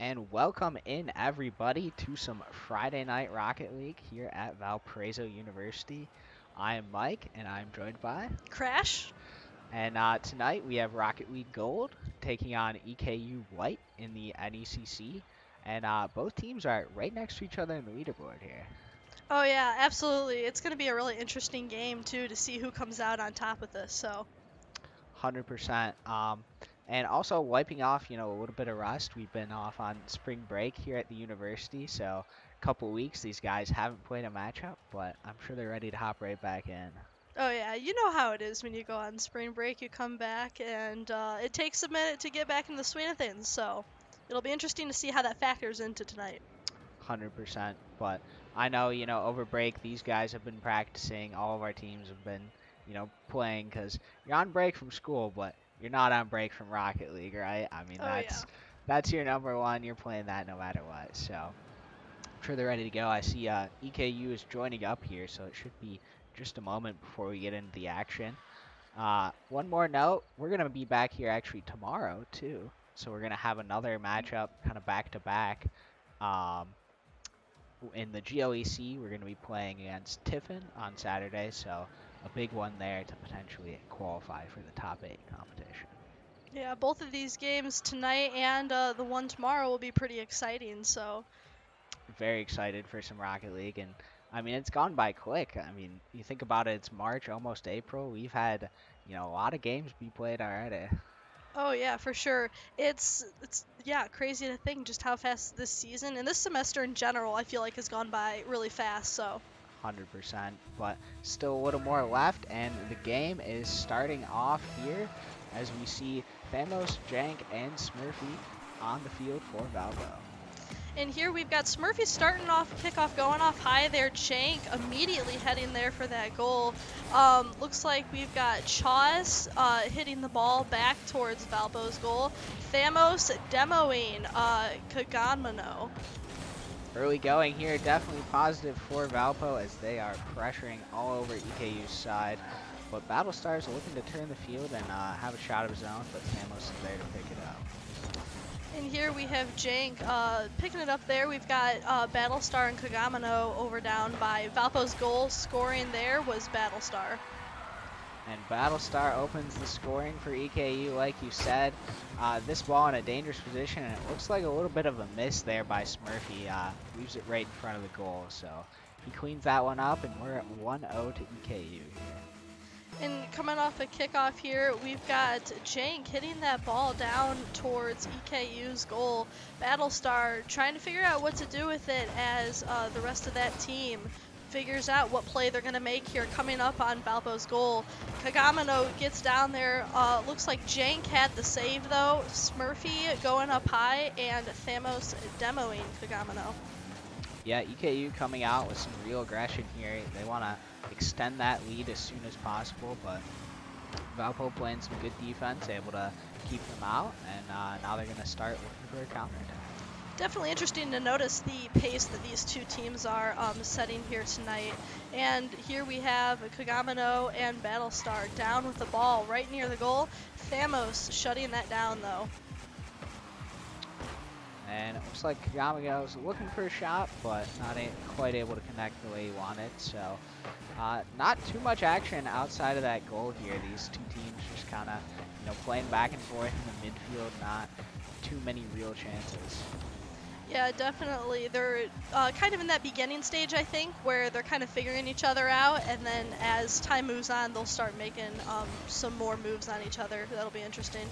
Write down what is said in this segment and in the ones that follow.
and welcome in everybody to some Friday Night Rocket League here at Valparaiso University. I am Mike, and I'm joined by, Crash? and tonight we have Rocket League Gold taking on EKU White in the NECC, and both teams are right next to each other in the leaderboard here. Oh yeah, absolutely. It's going to be a really interesting game too to see who comes out on top with this. 100%. And also wiping off, a little bit of rust. We've been off on spring break here at the university, so a couple weeks these guys haven't played a matchup, but I'm sure they're ready to hop right back in. Oh yeah, you know how it is when you go on spring break, you come back and it takes a minute to get back in the swing of things. So it'll be interesting to see how that factors into tonight. 100%. But I know, over break these guys have been practicing. All of our teams have been, playing because you're on break from school, but you're not on break from Rocket League, right? I mean, Oh yeah. that's your number one. You're playing that no matter what. So I'm sure they're ready to go. I see EKU is joining up here, so it should be just a moment before we get into the action. One more note, we're going to be back here actually tomorrow, too. So we're going to have another matchup kind of back to back. Um, in the GLEC, we're going to be playing against Tiffin on Saturday, so a big one there to potentially qualify for the top 8 competition. Yeah, both of these games tonight and the one tomorrow will be pretty exciting. Very excited for some Rocket League, and I mean, it's gone by quick. I mean, you think about it, it's March, almost April. We've had, a lot of games be played already. Oh yeah, for sure. It's yeah, crazy to think just how fast this season and this semester in general I feel like has gone by really fast. 100%, but still a little more left, and the game is starting off here as we see Thamos, Jank, and Smurfy on the field for Valpo. And here we've got Smurfy starting off kickoff, going off high there. Chank immediately heading there for that goal. Looks like we've got Chaws hitting the ball back towards Valpo's goal. Thamos demoing Kaganmano. Early going here, definitely positive for Valpo as they are pressuring all over EKU's side. But Battlestar's looking to turn the field and have a shot of his own, but Thamos is there to pick it up. And here we have Jank picking it up there. We've got Battlestar and Kagamano over down by Valpo's goal. Scoring there was Battlestar. And Battlestar opens the scoring for EKU, like you said. This ball in a dangerous position, and it looks like a little bit of a miss there by Smurfy. Leaves it right in front of the goal, so he cleans that one up, and we're at 1-0 to EKU here. And coming off a kickoff here, we've got Jank hitting that ball down towards EKU's goal. Battlestar trying to figure out what to do with it as the rest of that team figures out what play they're going to make here coming up on Valpo's goal. Kagamano gets down there. Looks like Jank had the save though. Smurfy going up high and Thamos demoing Kagamano. Yeah, EKU coming out with some real aggression here. They want to extend that lead as soon as possible, but Valpo playing some good defense, able to keep them out, and now they're going to start looking for a counterattack. Definitely interesting to notice the pace that these two teams are setting here tonight. And here we have Kagamano and Battlestar down with the ball right near the goal. Thamos shutting that down though. And it looks like Kagamano's looking for a shot, but not quite able to connect the way he wanted. So not too much action outside of that goal here. These two teams just kind of, playing back and forth in the midfield, not too many real chances. Yeah, definitely. They're kind of in that beginning stage, I think, where they're kind of figuring each other out, and then as time moves on, they'll start making some more moves on each other. That'll be interesting.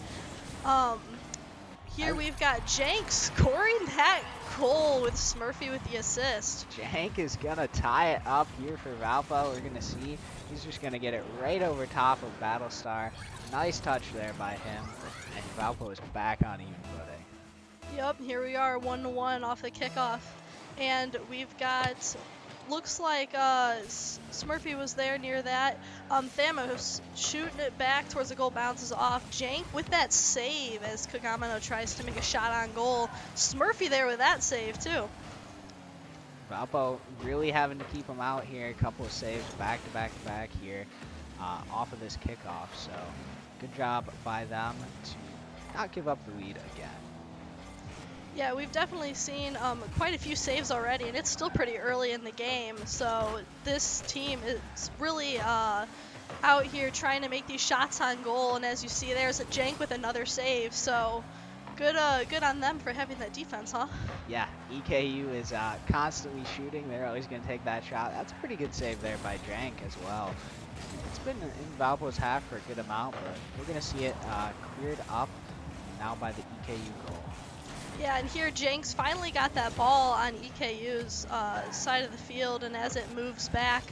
Here we've got Jank scoring that goal with Smurfy with the assist. Jank is going to tie it up here for Valpo. We're going to see he's just going to get it right over top of Battlestar. Nice touch there by him, and Valpo is back on even footing. Yep, here we are, 1-1 off the kickoff. And we've got, looks like Smurfy was there near that. Thamos shooting it back towards the goal, bounces off. Jank with that save as Kagamano tries to make a shot on goal. Smurfy there with that save too. Valpo really having to keep him out here. A couple of saves back to back to back here off of this kickoff. So good job by them to not give up the lead again. Yeah, we've definitely seen quite a few saves already, and it's still pretty early in the game. So this team is really out here trying to make these shots on goal. And as you see, there's a Jank with another save. So good on them for having that defense, huh? Yeah, EKU is constantly shooting. They're always going to take that shot. That's a pretty good save there by Jank as well. It's been in Valpo's half for a good amount, but we're going to see it cleared up now by the EKU goal. Yeah, and here Jenks finally got that ball on EKU's side of the field, and as it moves back,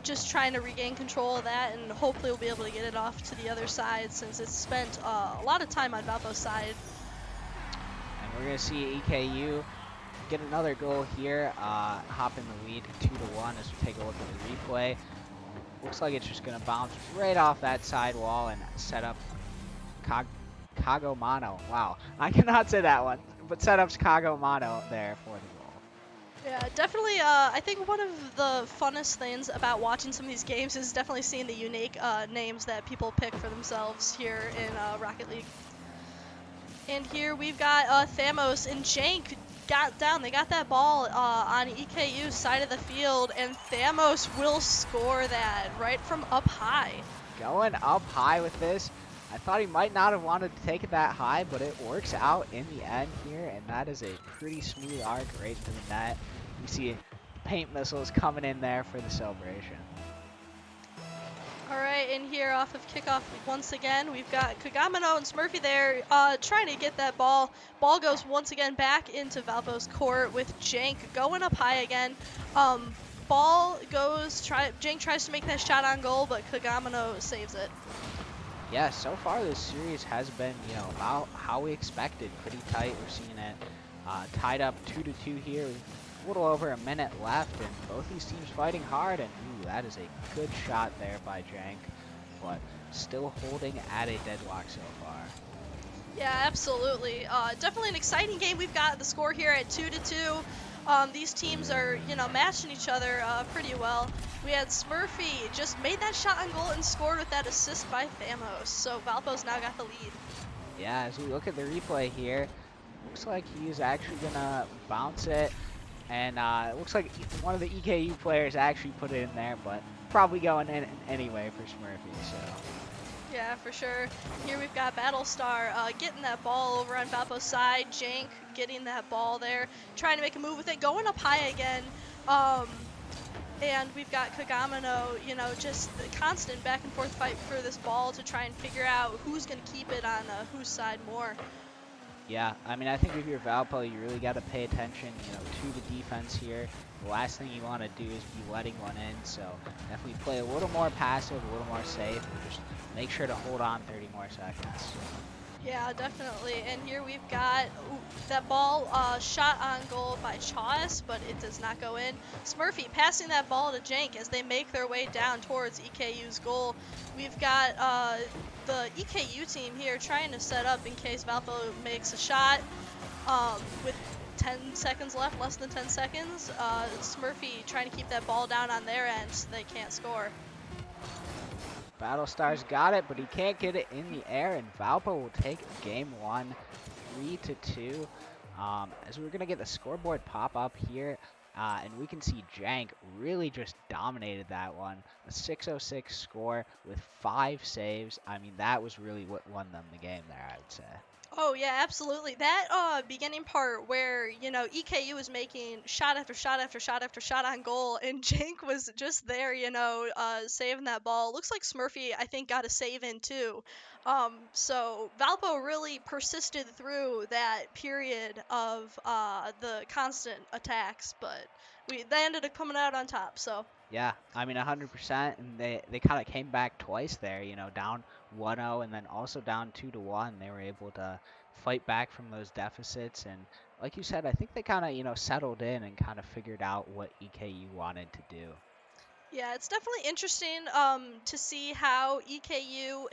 just trying to regain control of that, and hopefully we'll be able to get it off to the other side since it's spent a lot of time on Valpo's side. And we're going to see EKU get another goal here, hop in the lead 2-1 as we take a look at the replay. Looks like it's just going to bounce right off that side wall and set up Kagomano. Wow, I cannot say that one, but set up Kagomano there for the goal. Yeah, definitely. I think one of the funnest things about watching some of these games is definitely seeing the unique names that people pick for themselves here in Rocket League. And here we've got Thamos and Jank got down. They got that ball on EKU's side of the field, and Thamos will score that right from up high. Going up high with this. I thought he might not have wanted to take it that high, but it works out in the end here, and that is a pretty smooth arc right to the net. You see paint missiles coming in there for the celebration. All right, and here off of kickoff once again, we've got Kagamano and Smurfy there trying to get that ball. Ball goes once again back into Valpo's court with Jank going up high again. Ball goes, Jank tries to make that shot on goal, but Kagamano saves it. Yeah, so far this series has been, about how we expected. Pretty tight. We're seeing it tied up 2-2 here. A little over a minute left, and both these teams fighting hard. And ooh, that is a good shot there by Jank, but still holding at a deadlock so far. Yeah, absolutely. Definitely an exciting game. We've got the score here at 2-2. These teams are, matching each other pretty well. We had Smurfy just made that shot on goal and scored with that assist by Thamos. So Valpo's now got the lead. Yeah, as we look at the replay here, looks like he's actually gonna bounce it, and it looks like one of the EKU players actually put it in there, but probably going in anyway for Smurfy. So. Yeah, for sure. Here we've got Battlestar getting that ball over on Valpo's side. Jank getting that ball there, trying to make a move with it, going up high again. And we've got Kagamano, just the constant back and forth fight for this ball to try and figure out who's going to keep it on whose side more. Yeah, I mean, I think if you're Valpo, you really got to pay attention, to the defense here. The last thing you want to do is be letting one in, so definitely play a little more passive, a little more safe, and just make sure to hold on 30 more seconds. Yeah, definitely. And here we've got that ball shot on goal by Chas, but it does not go in. Smurfy passing that ball to Jank as they make their way down towards EKU's goal. We've got the EKU team here trying to set up in case Valpo makes a shot with 10 seconds left, less than 10 seconds. Smurfy trying to keep that ball down on their end so they can't score. Battlestar's got it, but he can't get it in the air, and Valpo will take game one, 3-2. As we're gonna get the scoreboard pop up here, and we can see Jank really just dominated that one. A 606 score with 5 saves. I mean, that was really what won them the game there, I would say. Oh yeah, absolutely. That beginning part where EKU was making shot after shot after shot after shot on goal, and Jank was just there, saving that ball. Looks like Smurfy, I think, got a save in too. So Valpo really persisted through that period of the constant attacks, but they ended up coming out on top. So. Yeah, I mean 100%, and they kind of came back twice there, down 1-0 and then also down 2-1. They were able to fight back from those deficits, and like you said, I think they kind of, settled in and kind of figured out what EKU wanted to do. Yeah, it's definitely interesting to see how EKU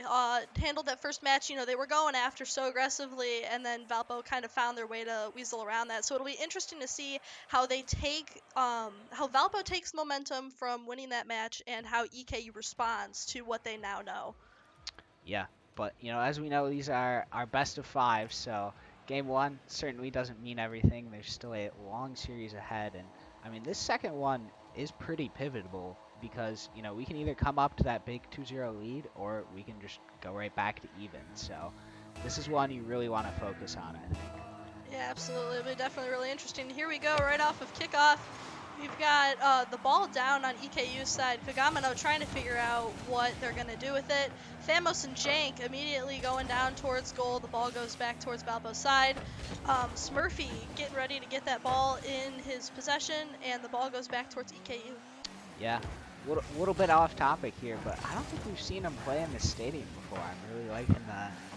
handled that first match. They were going after so aggressively, and then Valpo kind of found their way to weasel around that. So it'll be interesting to see how they take, how Valpo takes momentum from winning that match, and how EKU responds to what they now know. Yeah, but as we know, these are our best of 5, so Game 1 certainly doesn't mean everything. There's still a long series ahead, and I mean, this second one is pretty pivotal because, you know, we can either come up to that big 2-0 lead or we can just go right back to even. So this is one you really want to focus on, I think. Yeah, absolutely. It'll be definitely really interesting. Here we go, right off of kickoff. We've got the ball down on EKU's side. Kagamino trying to figure out what they're going to do with it. Thamos and Jank immediately going down towards goal. The ball goes back towards Valpo's side. Smurfy getting ready to get that ball in his possession, and the ball goes back towards EKU. Yeah, a little bit off topic here, but I don't think we've seen him play in this stadium before. I'm really liking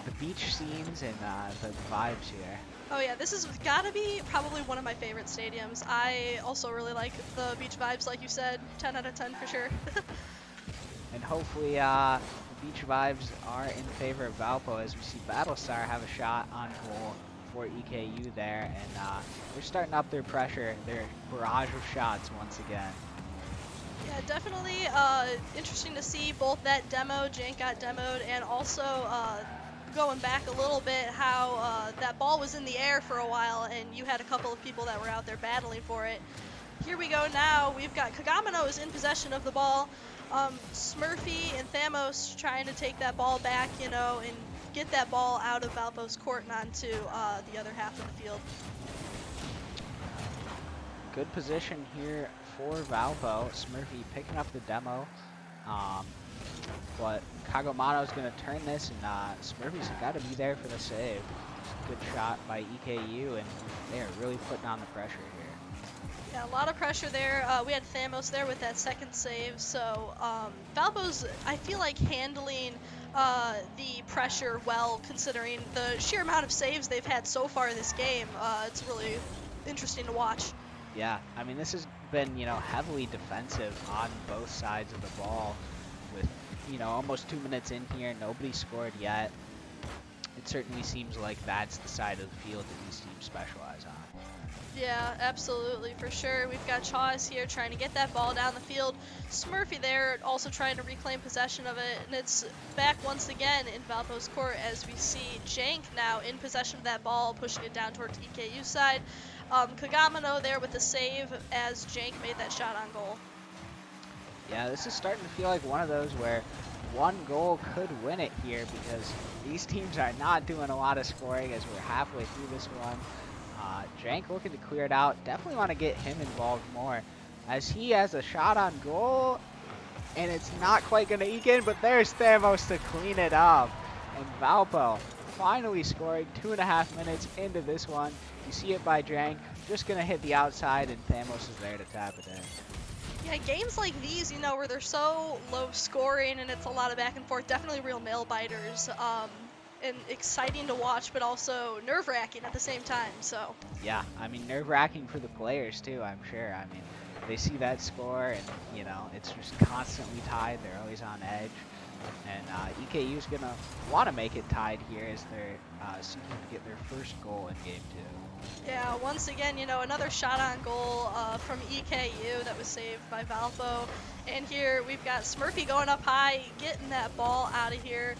the beach scenes and the vibes here. Oh yeah, this has got to be probably one of my favorite stadiums. I also really like the beach vibes, like you said. 10 out of 10 for sure. And hopefully the beach vibes are in favor of Valpo as we see Battlestar have a shot on goal for EKU there. And they're starting up their pressure, their barrage of shots once again. Yeah, definitely interesting to see both that demo, Jank got demoed, and also going back a little bit how that ball was in the air for a while and you had a couple of people that were out there battling for it. Here we go now. We've got Kagamino is in possession of the ball. Smurfy and Thamos trying to take that ball back, you know, and get that ball out of Valpo's court and onto the other half of the field. Good position here for Valpo. Smurfy picking up the demo. But Kagamano's going to turn this, and Smurfy's got to be there for the save. Good shot by EKU, and they are really putting on the pressure here. Yeah, a lot of pressure there. We had Thamos there with that second save, so Valpo's, I feel like, handling the pressure well, considering the sheer amount of saves they've had so far this game. It's really interesting to watch. Yeah, I mean, this has been, you know, heavily defensive on both sides of the ball with, you know, almost 2 minutes in here, nobody scored yet. It certainly seems like that's the side of the field that these teams specialize on. Yeah, absolutely, for sure. We've got Chaws here trying to get that ball down the field. Smurfy there also trying to reclaim possession of it, and it's back once again in Valpo's court as we see Jank now in possession of that ball, pushing it down towards EKU's side. Kagamino there with the save as Jank made that shot on goal. Yeah, this is starting to feel like one of those where one goal could win it here because these teams are not doing a lot of scoring as we're halfway through this one. Jank looking to clear it out. Definitely want to get him involved more as he has a shot on goal, and it's not quite going to eke in, but there's Thamos to clean it up. And Valpo finally scoring 2.5 minutes into this one. You see it by Jank, just going to hit the outside, and Thamos is there to tap it in. Yeah, games like these, you know, where they're so low scoring and it's a lot of back and forth, definitely real nail biters. And exciting to watch, but also nerve-wracking at the same time, so. Yeah, I mean, nerve-wracking for the players, too, I'm sure. I mean, they see that score, and, you know, it's just constantly tied. They're always on edge. And EKU's going to want to make it tied here as they're seeking to get their first goal in Game 2. Yeah, once again, you know, another shot on goal from EKU that was saved by Valpo. And here we've got Smurfy going up high, getting that ball out of here.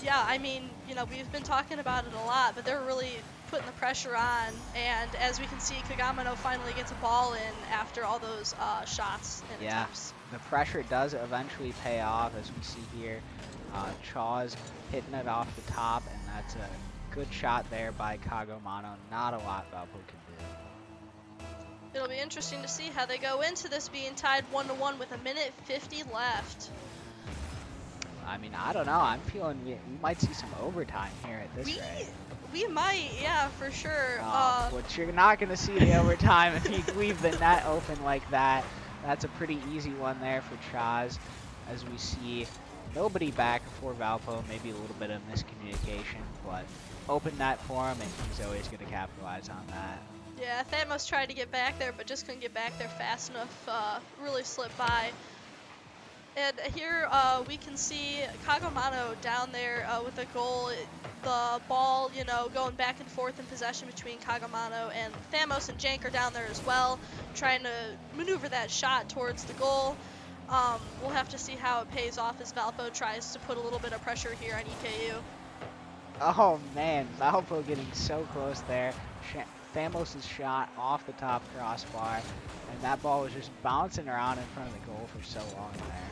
Yeah, I mean, you know, we've been talking about it a lot, but they're really putting the pressure on. And as we can see, Kagamino finally gets a ball in after all those shots and attempts. The pressure does eventually pay off, as we see here. Chaws hitting it off the top, and that's a good shot there by Kagamino. Not a lot Valpo can do. It'll be interesting to see how they go into this being tied 1-1 with 1:50 left. I mean, I don't know. I'm feeling we might see some overtime here at this rate. We might, yeah, for sure. But you're not going to see the overtime if you leave the net open like that. That's a pretty easy one there for Chaz, as we see nobody back for Valpo. Maybe a little bit of miscommunication, but open net for him, and he's always going to capitalize on that. Yeah, Thamos tried to get back there, but just couldn't get back there fast enough. Really slipped by. And here we can see Kagamino down there with a goal. The ball, you know, going back and forth in possession between Kagamino and Thamos, and Jank are down there as well, trying to maneuver that shot towards the goal. We'll have to see how it pays off as Valpo tries to put a little bit of pressure here on EKU. Oh man, Valpo getting so close there. Famos' shot off the top crossbar, and that ball was just bouncing around in front of the goal for so long there.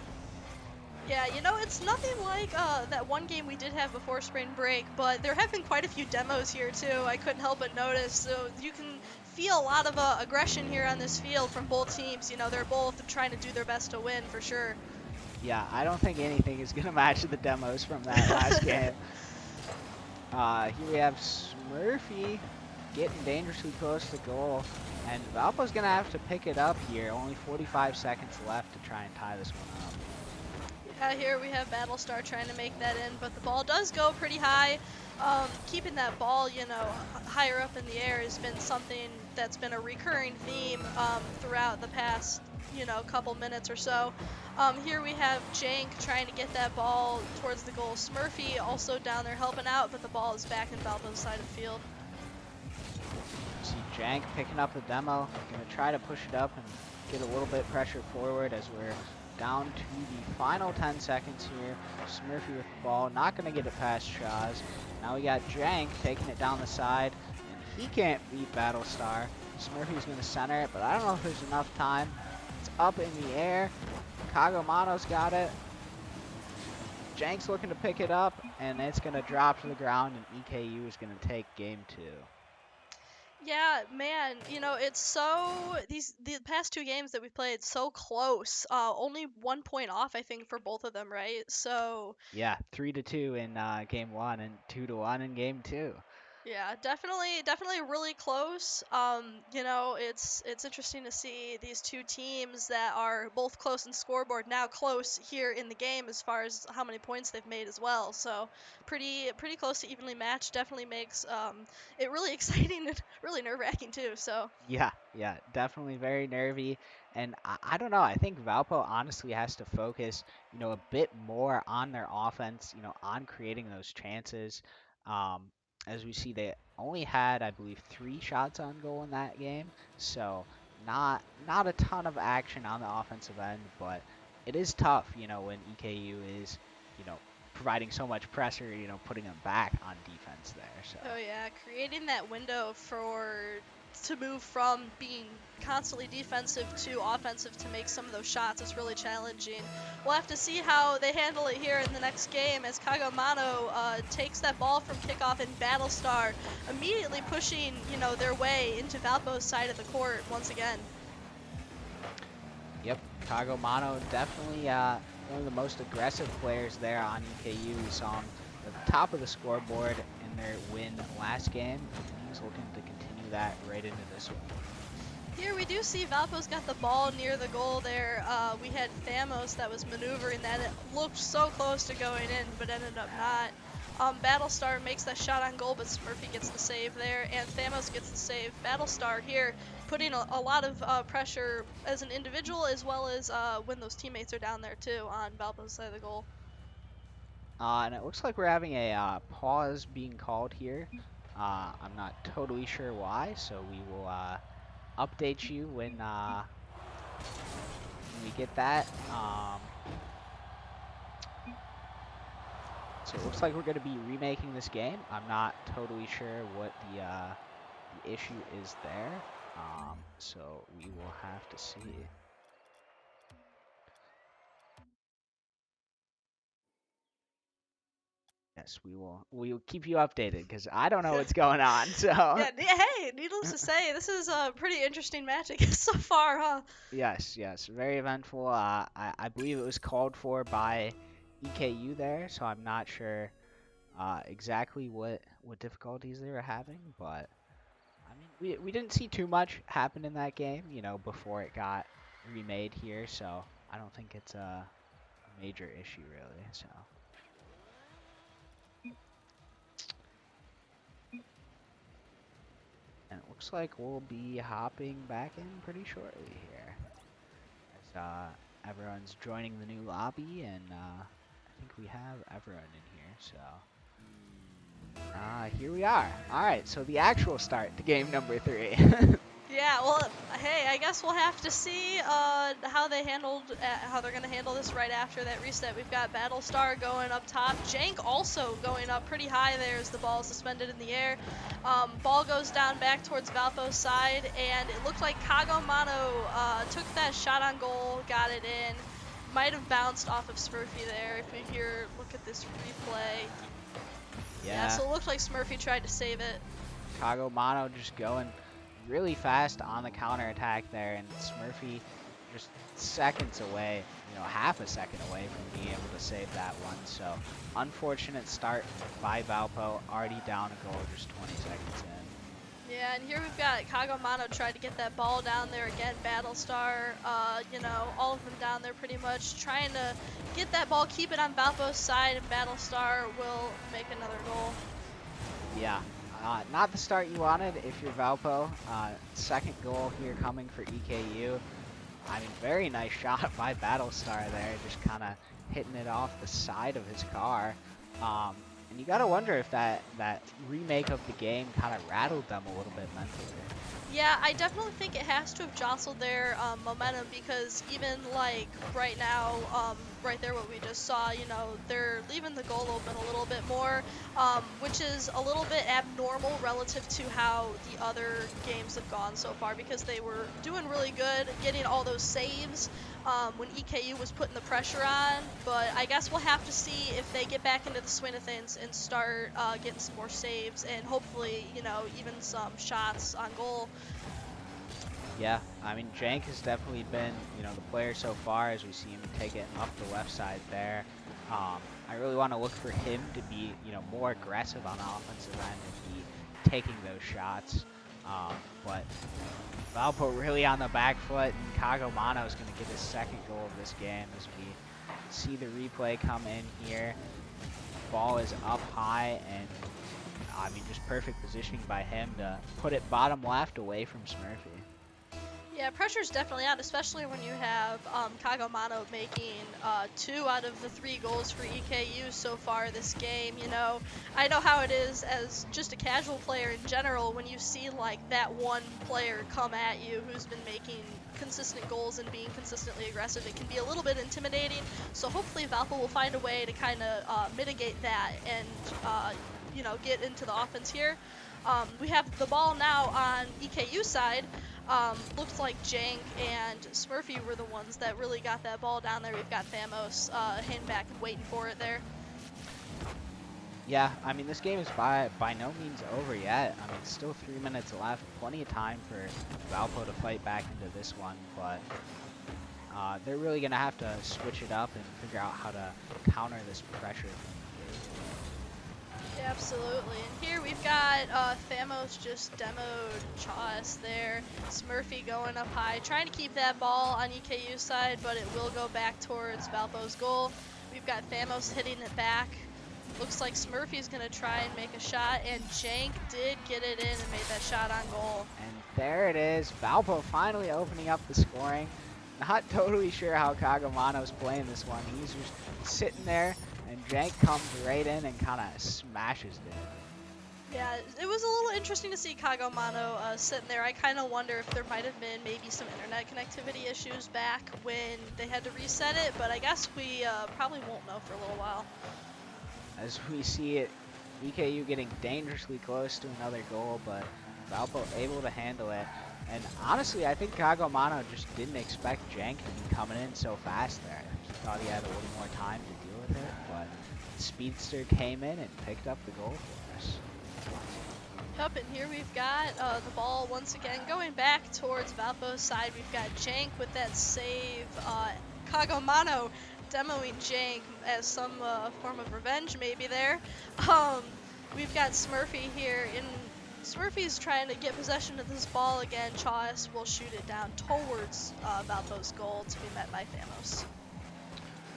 Yeah, you know, it's nothing like that one game we did have before spring break, but there have been quite a few demos here too. I couldn't help but notice. So you can feel a lot of aggression here on this field from both teams. You know, they're both trying to do their best to win for sure. Yeah, I don't think anything is going to match the demos from that last game. Here we have Smurfy getting dangerously close to goal, and Valpo's going to have to pick it up here. Only 45 seconds left to try and tie this one up. Here we have Battlestar trying to make that in, but the ball does go pretty high. Keeping that ball, you know, higher up in the air has been something that's been a recurring theme throughout the past, you know, couple minutes or so. Here we have Jank trying to get that ball towards the goal. Smurfy also down there helping out, but the ball is back in Valpo's side of the field. See Jank picking up the demo, going to try to push it up and get a little bit pressure forward as we're down to the final 10 seconds here. Smurfy with the ball, not going to get it past Shaw's. Now we got Jank taking it down the side, and he can't beat Battlestar. Smurfy's going to center it, but I don't know if there's enough time. It's up in the air. Kagomano's got it. Jank's looking to pick it up, and it's going to drop to the ground, and EKU is going to take game 2. Yeah, man, you know, it's so the past two games that we played so close. Only 1 point off, I think, for both of them, right? So, Yeah, 3-2 in game 1 and 2-1 in game 2. yeah, definitely really close. You know, it's interesting to see these two teams that are both close in scoreboard now close here in the game as far as how many points they've made as well. So, pretty close to evenly matched. Definitely makes it really exciting and really nerve-wracking too. So, Yeah, definitely very nervy. And I don't know. I think Valpo honestly has to focus, a bit more on their offense, on creating those chances. Um, as we see, they only had, I believe, 3 shots on goal in that game. So not a ton of action on the offensive end, but it is tough, when EKU is, you know, providing so much pressure, putting them back on defense there. So. oh yeah, creating that window to move from being constantly defensive to offensive to make some of those shots is really challenging. We'll have to see how they handle it here in the next game as Kagomano takes that ball from kickoff and Battlestar immediately pushing, you know, their way into Valpo's side of the court once again. Yep, Kagomano definitely one of the most aggressive players there on EKU. We saw him at the top of the scoreboard in their win last game. He's looking to continue that right into this one. Here we do see Valpo's got the ball near the goal there. We had Thamos that was maneuvering that. It looked so close to going in, but ended up not. Battlestar makes that shot on goal, but Smurfy gets the save there, and Thamos gets the save. Battlestar here putting a lot of pressure as an individual as well as when those teammates are down there too on Valpo's side of the goal. And it looks like we're having a pause being called here. I'm not totally sure why, so we will update you when we get that. So it looks like we're going to be remaking this game. I'm not totally sure what the issue is there. So we will have to see. Yes, we will. We will keep you updated because I don't know what's going on. So Yeah, hey, needless to say, this is a pretty interesting match, I guess, so far, huh? yes, very eventful. I believe it was called for by EKU there, so I'm not sure exactly what difficulties they were having, but I mean, we didn't see too much happen in that game, before it got remade here, so I don't think it's a major issue really. So. And it looks like we'll be hopping back in pretty shortly here. As everyone's joining the new lobby, and I think we have everyone in here, so. Here we are. Alright, so the actual start to game number 3. Yeah, well, hey, I guess we'll have to see how how they're gonna handle this right after that reset. We've got Battlestar going up top, Jank also going up pretty high there as the ball is suspended in the air. Ball goes down back towards Valpo's side, and it looked like Kagomano took that shot on goal, got it in. Might have bounced off of Smurfy there. If we look at this replay. Yeah, Yeah, so it looked like Smurfy tried to save it. Kagomano just going really fast on the counterattack there, and Smurfy just seconds away, half a second away from being able to save that one. So unfortunate start by Valpo, already down a goal just 20 seconds in. Yeah, and here we've got Kagomano trying to get that ball down there again. Battlestar, all of them down there pretty much trying to get that ball, keep it on Valpo's side, and Battlestar will make another goal. Yeah, not the start you wanted if you're Valpo. Second goal here coming for EKU. I mean, very nice shot by Battlestar there, just kind of hitting it off the side of his car. And you got to wonder if that remake of the game kind of rattled them a little bit mentally. Yeah, I definitely think it has to have jostled their momentum because even like right now, right there what we just saw, they're leaving the goal open a little bit more, which is a little bit abnormal relative to how the other games have gone so far because they were doing really good, getting all those saves when EKU was putting the pressure on. But I guess we'll have to see if they get back into the swing of things and start getting some more saves and hopefully, even some shots on goal. Yeah, I mean, Jank has definitely been, the player so far as we see him take it up the left side there. I really want to look for him to be, more aggressive on the offensive end and be taking those shots. But Valpo really on the back foot, and Kagomano is going to get his second goal of this game as we see the replay come in here. Ball is up high, and I mean, just perfect positioning by him to put it bottom left away from Smurfy. Yeah, pressure's definitely on, especially when you have Kagomano making 2 out of the 3 goals for EKU so far this game. I know how it is as just a casual player in general when you see like that one player come at you who's been making consistent goals and being consistently aggressive. It can be a little bit intimidating, so hopefully Valpo will find a way to kind of mitigate that and, get into the offense here. We have the ball now on EKU side. Looks like Jank and Smurfy were the ones that really got that ball down there. We've got Thamos hanging back and waiting for it there. Yeah, I mean, this game is by no means over yet. I mean, still 3 minutes left. Plenty of time for Valpo to fight back into this one, but they're really going to have to switch it up and figure out how to counter this pressure. Yeah, absolutely. And here we've got Thamos just demoed Chas there. Smurfy going up high, trying to keep that ball on EKU's side, but it will go back towards Valpo's goal. We've got Thamos hitting it back. Looks like Smurfy's going to try and make a shot, and Jank did get it in and made that shot on goal. And there it is. Valpo finally opening up the scoring. Not totally sure how Kagomano's playing this one. He's just sitting there, and Jank comes right in and kind of smashes it. Yeah, it was a little interesting to see Kagomano sitting there. I kind of wonder if there might have been maybe some internet connectivity issues back when they had to reset it, but I guess we probably won't know for a little while. As we see it, EKU getting dangerously close to another goal, but Valpo able to handle it. And honestly, I think Kagomano just didn't expect Jank to be coming in so fast there. He thought he had a little more time to deal with it, but Speedster came in and picked up the goal for us. Yep, and here we've got the ball once again going back towards Valpo's side. We've got Jank with that save. Kagomano demoing Jank as some form of revenge maybe there. We've got Smurfy here, and Smurfy's trying to get possession of this ball again. Chas will shoot it down towards Valpo's goal to be met by Thamos.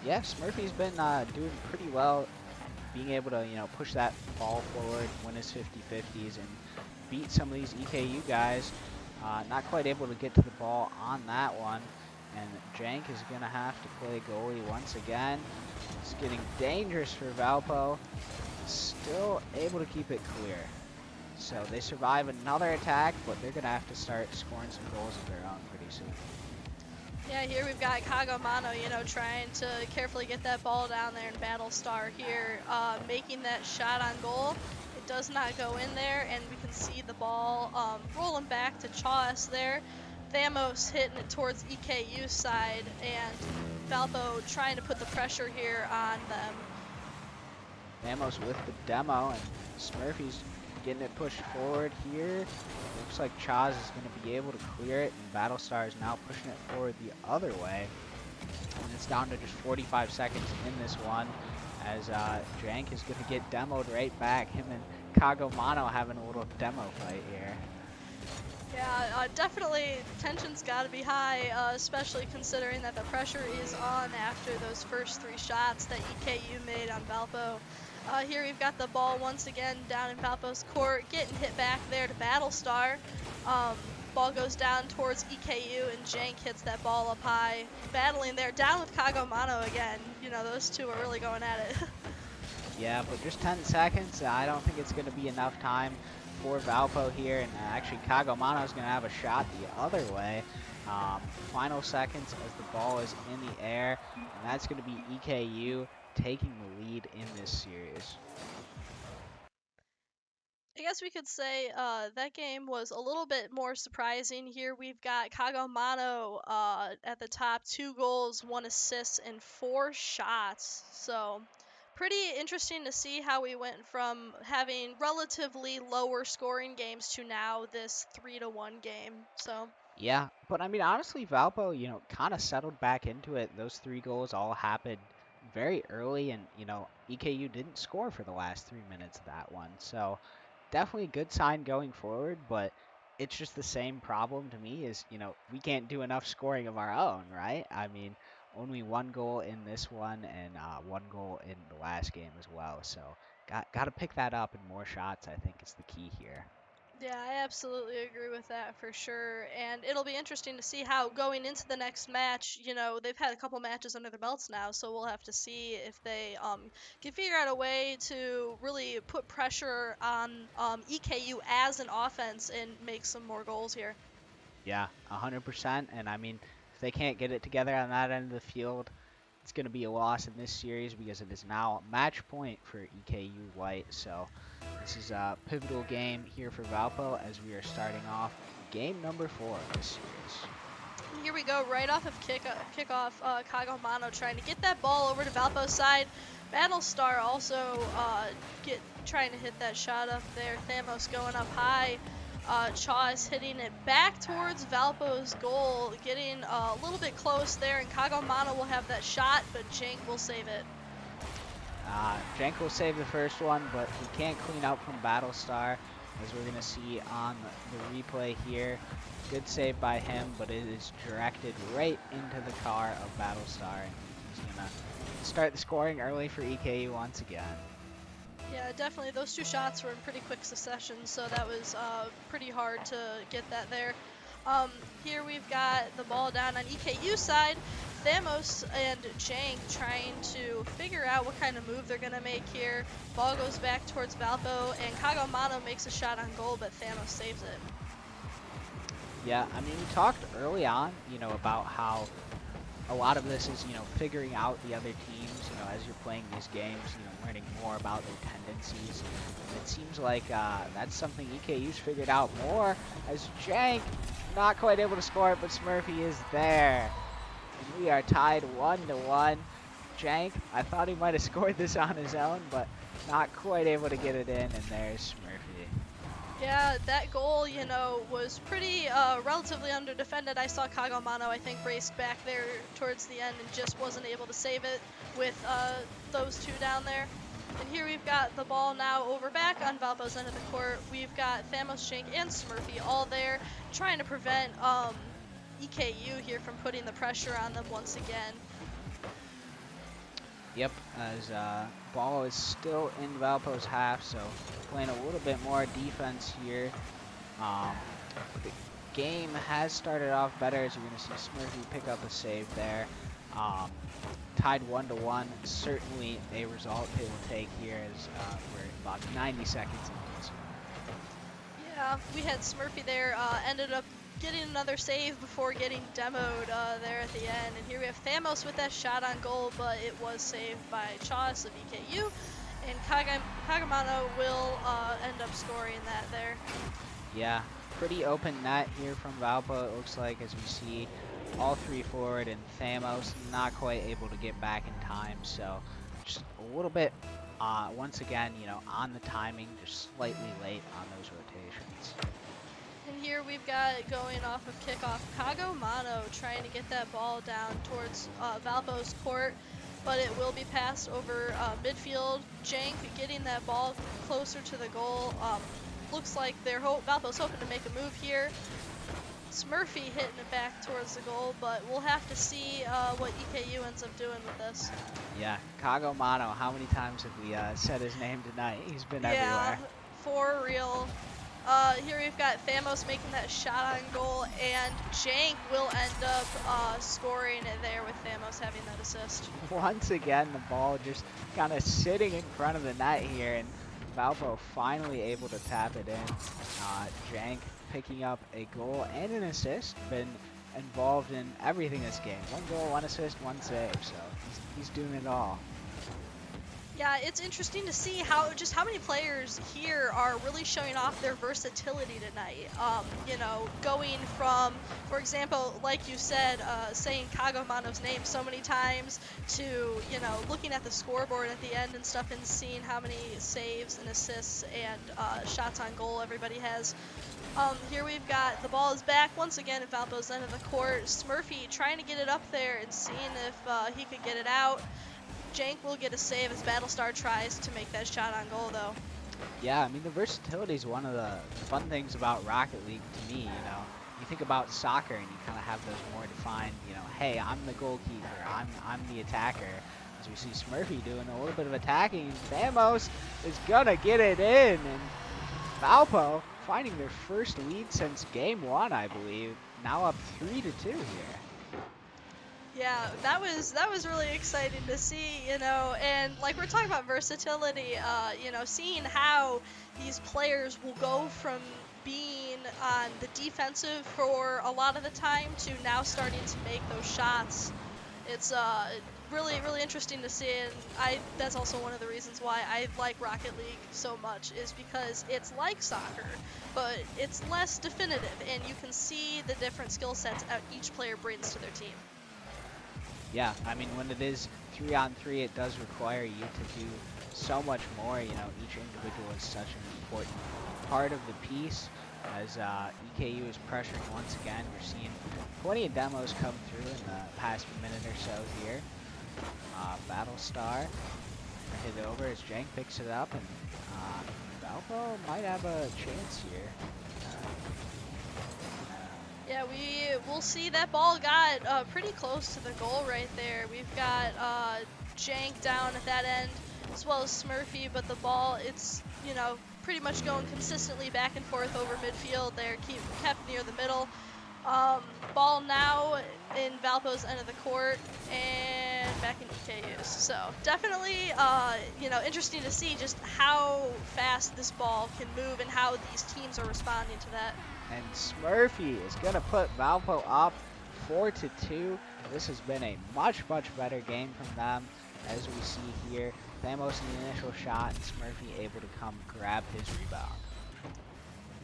Yeah, Smurfy's been doing pretty well, being able to, push that ball forward, win his 50-50s, and beat some of these EKU guys. Not quite able to get to the ball on that one. And Jank is going to have to play goalie once again. It's getting dangerous for Valpo. Still able to keep it clear. So they survive another attack, but they're going to have to start scoring some goals of their own pretty soon. Yeah, here we've got Kagomano, trying to carefully get that ball down there, and Battlestar here making that shot on goal. It does not go in there, and we can see the ball rolling back to Chas there. Thamos hitting it towards EKU's side, and Valpo trying to put the pressure here on them. Thamos with the demo, and Smurfy's getting it pushed forward here. Looks like Chaz is going to be able to clear it, and Battlestar is now pushing it forward the other way. And it's down to just 45 seconds in this one, as Jank is going to get demoed right back. Him and Kagomano having a little demo fight here. Yeah, definitely tension's got to be high, especially considering that the pressure is on after those first 3 shots that EKU made on Valpo. Here we've got the ball once again down in Valpo's court, getting hit back there to Battlestar. Ball goes down towards EKU, and Jank hits that ball up high. Battling there, down with Kagomano again. Those two are really going at it. Yeah, but just 10 seconds. I don't think it's going to be enough time for Valpo here, and actually Kagomano is going to have a shot the other way. Final seconds as the ball is in the air, and that's going to be EKU taking the lead in this series. I guess we could say that game was a little bit more surprising. Here we've got Kagomano at the top, 2 goals, 1 assist, and 4 shots. So pretty interesting to see how we went from having relatively lower scoring games to now this 3-1 game. So Yeah, but I mean, honestly, Valpo, kind of settled back into it. Those 3 goals all happened very early, and, EKU didn't score for the last 3 minutes of that one. So definitely a good sign going forward, but it's just the same problem to me is, we can't do enough scoring of our own, right? I mean, only 1 goal in this one and 1 goal in the last game as well. So got to pick that up, and more shots, I think, is the key here. yeah, I absolutely agree with that for sure. And it'll be interesting to see how going into the next match, they've had a couple matches under their belts now, so we'll have to see if they can figure out a way to really put pressure on EKU as an offense and make some more goals here. Yeah, 100%. And I mean, if they can't get it together on that end of the field, it's going to be a loss in this series because it is now match point for EKU White. So this is a pivotal game here for Valpo as we are starting off game number 4 of this series. Here we go, right off of kickoff, Kagomano trying to get that ball over to Valpo's side. Battlestar also trying to hit that shot up there. Thamos going up high. Chas hitting it back towards Valpo's goal, getting a little bit close there, and Kagomano will have that shot, but Jank will save it. Jank will save the first one, but he can't clean up from Battlestar, as we're going to see on the replay here. Good save by him, but it is directed right into the car of Battlestar, and he's going to start the scoring early for EKU once again. Yeah, definitely. Those 2 shots were in pretty quick succession, so that was pretty hard to get that there. Here we've got the ball down on EKU's side. Thamos and Jank trying to figure out what kind of move they're going to make here. Ball goes back towards Valpo, and Kagomano makes a shot on goal, but Thamos saves it. Yeah, I mean, we talked early on, about how a lot of this is, figuring out the other teams, as you're playing these games, learning more about their tendencies. And it seems like that's something EKU's figured out more, as Jank not quite able to score it, but Smurfy is there. And we are tied 1-1. Jank, I thought he might have scored this on his own, but not quite able to get it in, and there's Smurfy. Yeah, that goal, was pretty relatively under-defended. I saw Kagomano, I think, raced back there towards the end and just wasn't able to save it with those 2 down there. And here we've got the ball now over back on Valpo's end of the court. We've got Thamos, Jank, and Smurfy all there trying to prevent EKU here from putting the pressure on them once again. Yep, as ball is still in Valpo's half, so playing a little bit more defense here. The game has started off better, as you're going to see Smurfy pick up a save there. Tied 1-1, certainly a result they will take here as we're about 90 seconds into this one. We had Smurfy there, ended up getting another save before getting demoed there at the end. And here we have Thamos with that shot on goal, but it was saved by Chas of EKU. And Kagamano will end up scoring that there. Yeah, pretty open net here from Valpo, it looks like, as we see all three forward, and Thamos not quite able to get back in time, so just a little bit, once again, you know, on the timing, just slightly late on those rotations. And here we've got going off of kickoff, Kagomano trying to get that ball down towards Valpo's court, but it will be passed over midfield. Jank getting that ball closer to the goal. Looks like Valpo's hoping to make a move here. Smurfy hitting it back towards the goal, but we'll have to see what EKU ends up doing with this. Yeah, Kagomano, how many times have we said his name tonight? He's been Yeah, everywhere. for real. Here we've got Thamos making that shot on goal, and Jank will end up scoring it there with Thamos having that assist. Once again, the ball just kind of sitting in front of the net here, and Valpo finally able to tap it in. Jank picking up a goal and an assist, been involved in everything this game. 1 goal, 1 assist, 1 save, so he's doing it all. Yeah, it's interesting to see how many players here are really showing off their versatility tonight. You know, going from, for example, like you said, saying Kagomano's name so many times to, you know, looking at the scoreboard at the end and stuff and seeing how many saves and assists and shots on goal everybody has. Here we've got the ball is back once again at Valpo's end of the court. Smurfy trying to get it up there and seeing if he could get it out. Jank will get a save as Battlestar tries to make that shot on goal, though. Yeah, I mean, the versatility is one of the fun things about Rocket League to me, you know. You think about soccer and you kind of have those more defined, you know, hey, I'm the goalkeeper, I'm the attacker. As we see Smurfy doing a little bit of attacking, Thamos is gonna get it in, and Valpo finding their first lead since game 1, I believe. Now up 3-2 here. Yeah, that was really exciting to see, you know, and like we're talking about versatility, you know, seeing how these players will go from being on the defensive for a lot of the time to now starting to make those shots. It's really interesting to see, and that's also one of the reasons why I like Rocket League so much, is because it's like soccer, but it's less definitive, and you can see the different skill sets each player brings to their team. Yeah, I mean, when it is 3-on-3, it does require you to do so much more. You know, each individual is such an important part of the piece. As EKU is pressuring once again, we're seeing plenty of demos come through in the past minute or so here. Battlestar hit it over as Jank picks it up, and Valpo might have a chance here. Yeah, we'll see. That ball got pretty close to the goal right there. We've got Jank down at that end, as well as Smurfy, but the ball, it's, you know, pretty much going consistently back and forth over midfield there, kept near the middle. Ball now in Valpo's end of the court and back in EKU's. So definitely, you know, interesting to see just how fast this ball can move and how these teams are responding to that. And Smurfy is going to put Valpo up 4-2. This has been a much better game from them, as we see here. Thamos in the initial shot, and Smurfy able to come grab his rebound.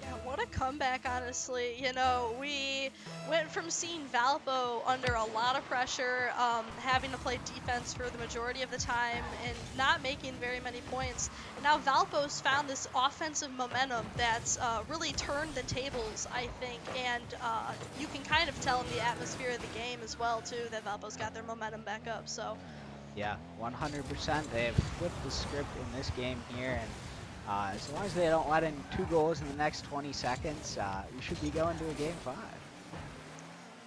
Yeah, what a comeback, honestly. You know, we went from seeing Valpo under a lot of pressure, having to play defense for the majority of the time, and not making very many points. And now Valpo's found this offensive momentum that's really turned the tables, I think, and you can kind of tell in the atmosphere of the game as well, too, that Valpo's got their momentum back up, so. Yeah, 100%. They have flipped the script in this game here, and as long as they don't let in 2 goals in the next 20 seconds, we should be going to a game 5.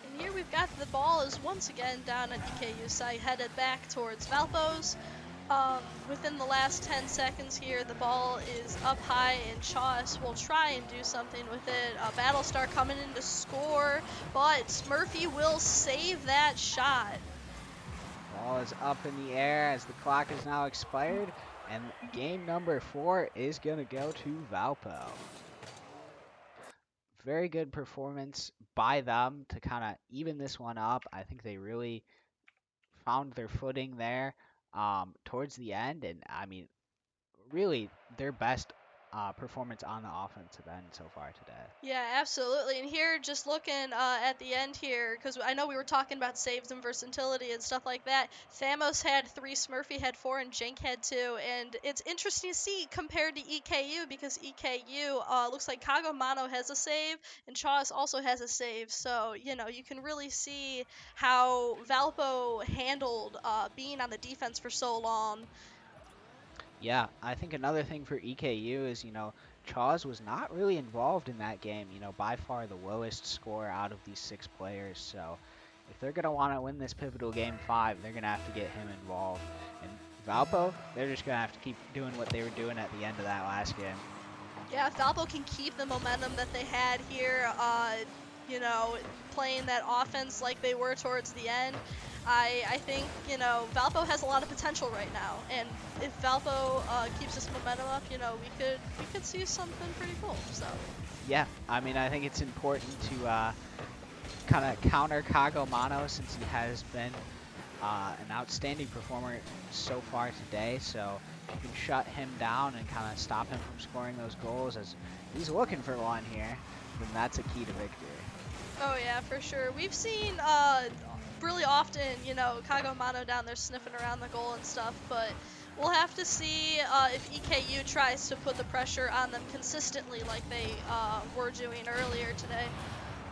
And here we've got the ball is once again down at EKU's side, headed back towards Valpo's. Within the last 10 seconds here, the ball is up high, and Chas will try and do something with it. Battlestar coming in to score, but Smurfy will save that shot. Ball is up in the air as the clock is now expired, and game number 4 is going to go to Valpo. very good performance by them to kind of even this one up. I think they really found their footing there towards the end, and I mean, really their best performance on the offensive end so far today. Yeah, absolutely. And here, just looking at the end here, because I know we were talking about saves and versatility and stuff like that. Thamos had 3, Smurfy had 4, and Jank had 2. And it's interesting to see compared to EKU because EKU looks like Kagomano has a save and Chas also has a save. So, you can really see how Valpo handled being on the defense for so long. Yeah, I think another thing for EKU is, Chaz was not really involved in that game, by far the lowest score out of these 6 players. So if they're going to want to win this pivotal game 5, they're going to have to get him involved. And Valpo, they're just going to have to keep doing what they were doing at the end of that last game. Yeah, if Valpo can keep the momentum that they had here, playing that offense like they were towards the end, I think, Valpo has a lot of potential right now. And if Valpo keeps this momentum up, we could see something pretty cool. So. Yeah, I mean, I think it's important to kind of counter Kagomano since he has been an outstanding performer so far today. So if you can shut him down and kind of stop him from scoring those goals, as he's looking for one here, then that's a key to victory. Oh yeah, for sure. We've seen really often, Kagomano down there sniffing around the goal and stuff, but we'll have to see if EKU tries to put the pressure on them consistently like they were doing earlier today.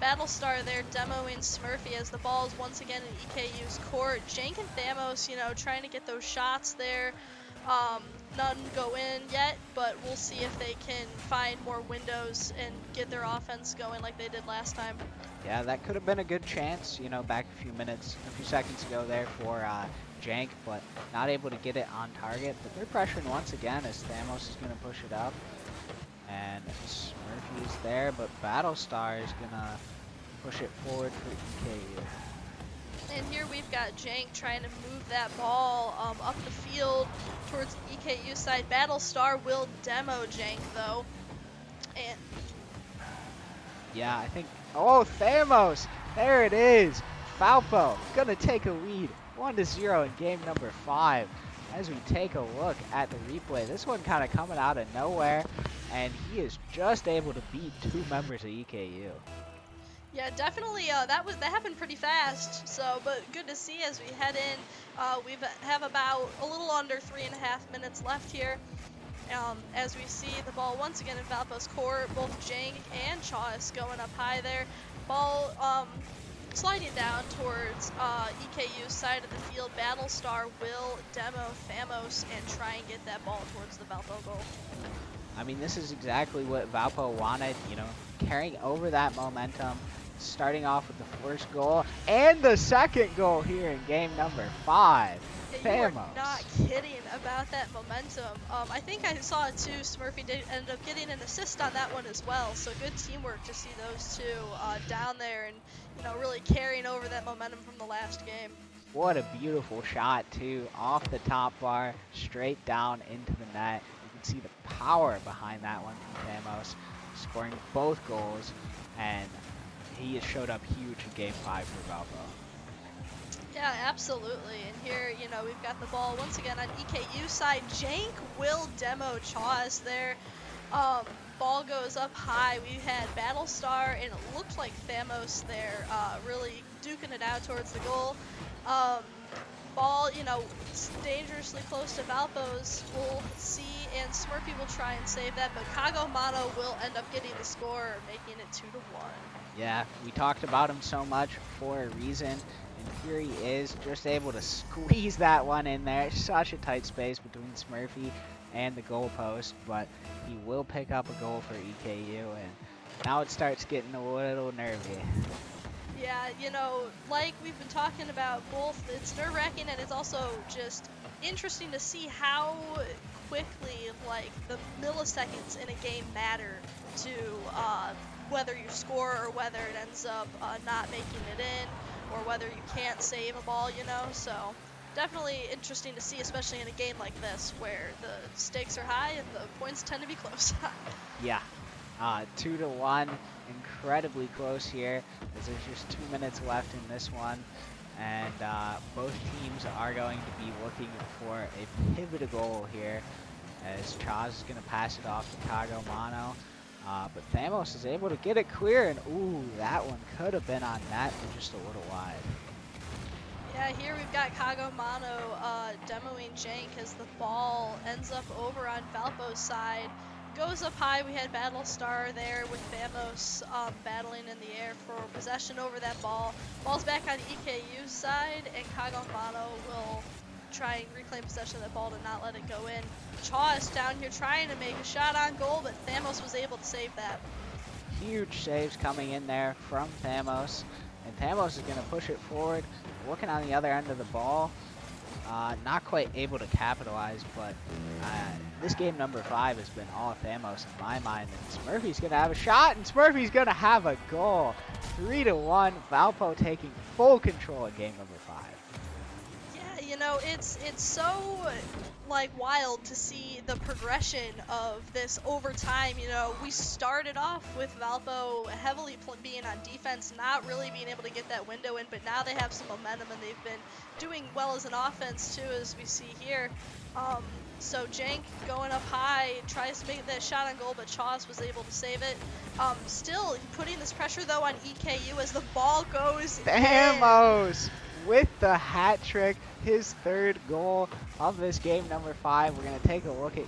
Battlestar there demoing Smurfy as the ball is once again in EKU's court. Jank and Thamos, trying to get those shots there. None go in yet, but we'll see if they can find more windows and get their offense going like they did last time. Yeah, that could have been a good chance, back a few seconds ago there for Jank, but not able to get it on target. But they're pressuring once again as Thamos is going to push it up. And Smurfy is there, but Battlestar is going to push it forward for EKU. And here we've got Jank trying to move that ball up the field towards the EKU side. Battlestar will demo Jank though. And yeah, I think, oh, Thamos, there it is. Valpo gonna take a lead 1-0 in game number 5. As we take a look at the replay, this one kind of coming out of nowhere, and he is just able to beat 2 members of EKU. yeah, definitely. That happened pretty fast. So, but good to see as we head in. We have about a little under 3.5 minutes left here. As we see the ball once again in Valpo's court, both Jank and Chas going up high there. Ball sliding down towards EKU's side of the field. Battlestar will demo Thamos and try and get that ball towards the Valpo goal. I mean, this is exactly what Valpo wanted, carrying over that momentum, starting off with the first goal and the second goal here in game number 5. Yeah, you are not kidding about that momentum. I think I saw it too. Smurfy did end up getting an assist on that one as well. So good teamwork to see those two down there and really carrying over that momentum from the last game. What a beautiful shot too, off the top bar, straight down into the net. You can see the power behind that one from Thamos, scoring both goals, and he has showed up huge in game 5 for Valpo. Yeah, absolutely. And here, we've got the ball once again on EKU side. Jank will demo Chas there. Ball goes up high. We had Battlestar, and it looked like Thamos there, really duking it out towards the goal. Ball, it's dangerously close to Valpo's. We'll see, and Smurfy will try and save that, but Kagomano will end up getting the score, making it 2-1. Yeah, we talked about him so much for a reason. And here he is, just able to squeeze that one in there. Such a tight space between Smurfy and the goalpost, but he will pick up a goal for EKU, and now it starts getting a little nervy. Yeah, like we've been talking about, both it's nerve-wracking and it's also just interesting to see how quickly, like, the milliseconds in a game matter to whether you score or whether it ends up not making it in, or whether you can't save a ball, so definitely interesting to see, especially in a game like this where the stakes are high and the points tend to be close. Yeah, 2-1. incredibly close here, as there's just 2 minutes left in this one. And both teams are going to be looking for a pivotal goal here, as Chaz is going to pass it off to Kago Mano. But Thamos is able to get it clear, and ooh, that one could have been on net, but just a little wide. Yeah, here we've got Kago Mano demoing Jank as the ball ends up over on Valpo's side. Goes up high. We had Battlestar there with Thamos battling in the air for possession over that ball. Ball's back on EKU's side, and Kago Mano will try and reclaim possession of that ball to not let it go in. Chas down here trying to make a shot on goal, but Thamos was able to save that. Huge saves coming in there from Thamos, and Thamos is going to push it forward, looking on the other end of the ball. Not quite able to capitalize, but this game number 5 has been all Thamos in my mind. And Smurfy's going to have a shot, and Smurfy's going to have a goal. 3-1, Valpo taking full control of game number 5. Yeah, you know, it's so like wild to see the progression of this over time. You know, we started off with Valpo heavily being on defense, not really being able to get that window in, but now they have some momentum and they've been doing well as an offense too, as we see here. So Jank going up high, tries to make that shot on goal, but Chas was able to save it. Still putting this pressure though on EKU as the ball goes Thamos with the hat trick, his 3rd goal of this game number 5. We're going to take a look at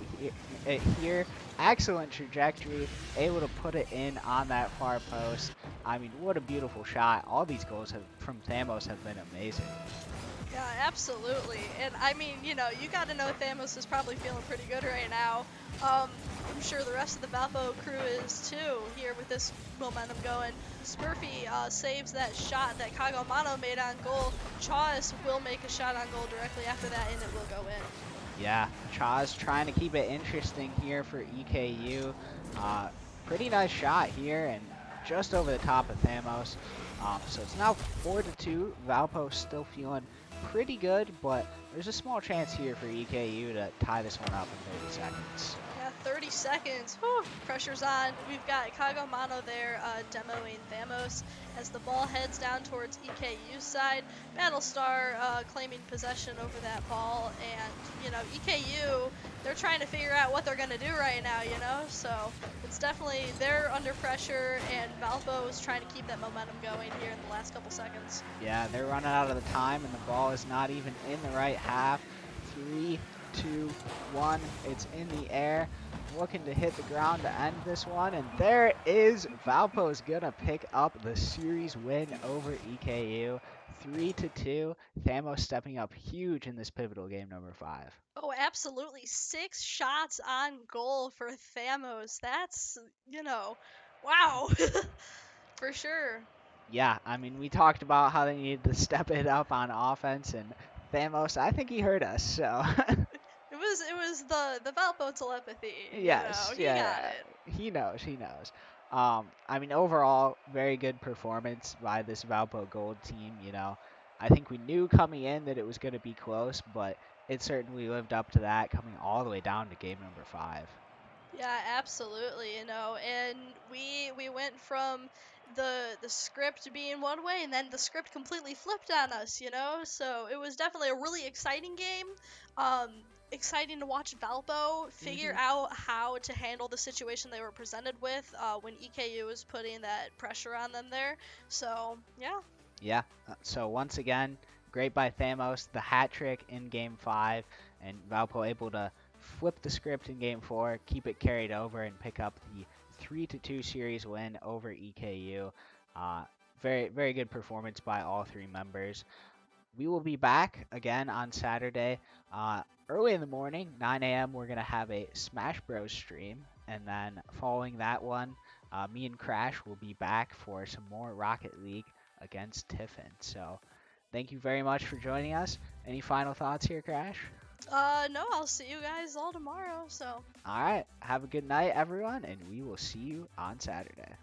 it here. Excellent trajectory, able to put it in on that far post. I mean, what a beautiful shot. All these goals from Thamos have been amazing. Yeah, absolutely. And I mean, you know, you got to know Thamos is probably feeling pretty good right now. I'm sure the rest of the Valpo crew is too, here with this momentum going. Smurfy saves that shot that Kago Mano made on goal. Chas will make a shot on goal directly after that, and it will go in. Yeah, Chaz trying to keep it interesting here for EKU. Pretty nice shot here, and just over the top of Thamos. So it's now 4-2. Valpo still feeling pretty good, but there's a small chance here for EKU to tie this one up in 30 seconds. Yeah, 30 seconds. Whew, pressure's on. We've got Kago Mano there demoing Thamos as the ball heads down towards EKU's side. Battlestar claiming possession over that ball, and you know, EKU, they're trying to figure out what they're gonna do right now, you know. So it's definitely, they're under pressure, and Valpo is trying to keep that momentum going here in the last couple seconds. Yeah, they're running out of the time, and the ball is not even in the right half. 3, 2, 1, it's in the air, looking to hit the ground to end this one, and there is Valpo's gonna pick up the series win over EKU. 3-2, Thamos stepping up huge in this pivotal game number 5. Oh, absolutely. 6 shots on goal for Thamos. That's, you know, wow. For sure. Yeah, I mean, we talked about how they needed to step it up on offense, and Thamos, I think he heard us, so. It was the Valpo telepathy, Yes, he yeah, got yeah, it. he knows. I mean, overall, very good performance by this Valpo Gold team. You know, I think we knew coming in that it was going to be close, but it certainly lived up to that, coming all the way down to game number 5. Yeah, absolutely, and we went from the script being one way, and then the script completely flipped on us, so it was definitely a really exciting game. um Exciting to watch Valpo figure out how to handle the situation they were presented with when EKU was putting that pressure on them there. So yeah. Yeah. So once again, great by Thamos, the hat trick in game 5, and Valpo able to flip the script in game 4, keep it carried over, and pick up the 3-2 series win over EKU. Very, very good performance by all 3 members. We will be back again on Saturday. Early in the morning, 9 a.m., we're going to have a Smash Bros. Stream. And then following that one, me and Crash will be back for some more Rocket League against Tiffin. So thank you very much for joining us. Any final thoughts here, Crash? No, I'll see you guys all tomorrow, so All right. Have a good night, everyone, and we will see you on Saturday.